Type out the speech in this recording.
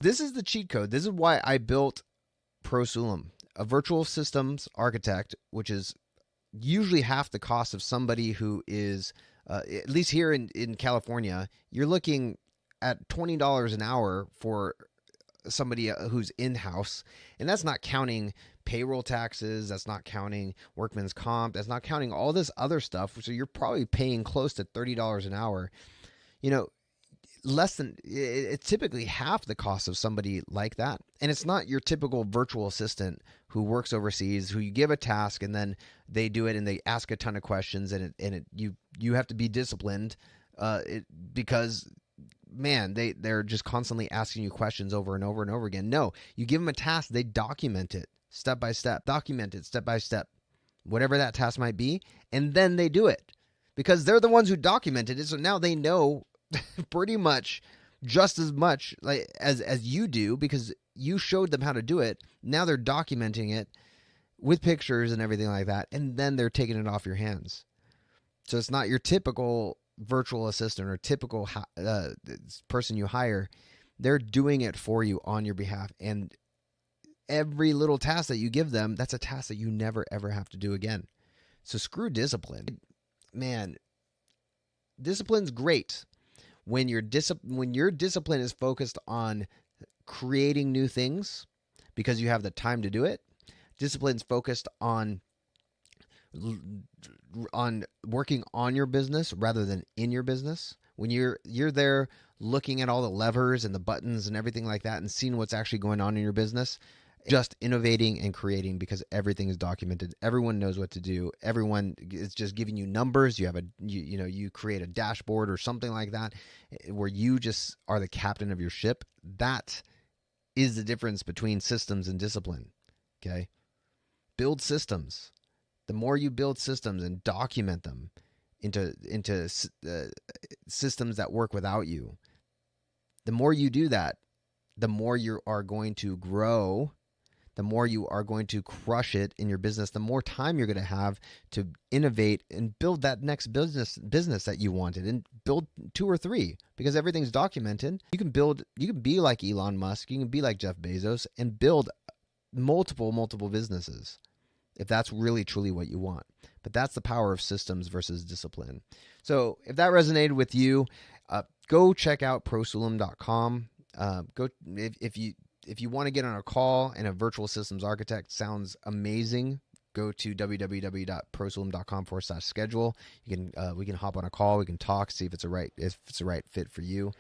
This is the cheat code. This is why I built ProSulum, a virtual systems architect, which is usually half the cost of somebody who is, at least here in California, you're looking at $20 an hour for somebody who's in-house, and that's not counting payroll taxes, that's not counting workman's comp, that's not counting all this other stuff. So you're probably paying close to $30 an hour. You know, less than, it's typically half the cost of somebody like that. And it's not your typical virtual assistant who works overseas, who you give a task and then they do it and they ask a ton of questions, and you have to be disciplined because man, they're just constantly asking you questions over and over and over again. No, you give them a task, they document it step by step, document it step by step, whatever that task might be, and then they do it because they're the ones who documented it. So now they know pretty much just as much like as you do because you showed them how to do it. Now they're documenting it with pictures and everything like that, and then they're taking it off your hands. So it's not your typical virtual assistant or typical person you hire. They're doing it for you on your behalf, and every little task that you give them, that's a task that you never ever have to do again. So screw discipline. Man, discipline's great when your discipline is focused on creating new things because you have the time to do it. Discipline's focused on working on your business rather than in your business. When you're there looking at all the levers and the buttons and everything like that and seeing what's actually going on in your business, just innovating and creating because everything is documented. Everyone knows what to do. Everyone is just giving you numbers. You have you create a dashboard or something like that where you just are the captain of your ship. That is the difference between systems and discipline. Okay? Build systems. The more you build systems and document them into systems that work without you, the more you do that, the more you are going to grow, the more you are going to crush it in your business, the more time you're going to have to innovate and build that next business that you wanted, and build 2 or 3 because everything's documented. You can be like Elon Musk, you can be like Jeff Bezos and build multiple businesses if that's really truly what you want. But that's the power of systems versus discipline. So if that resonated with you, go check out prosulum.com. If you want to get on a call and a virtual systems architect sounds amazing, go to www.prosulum.com/schedule. We can hop on a call. We can talk, see if it's a right fit for you.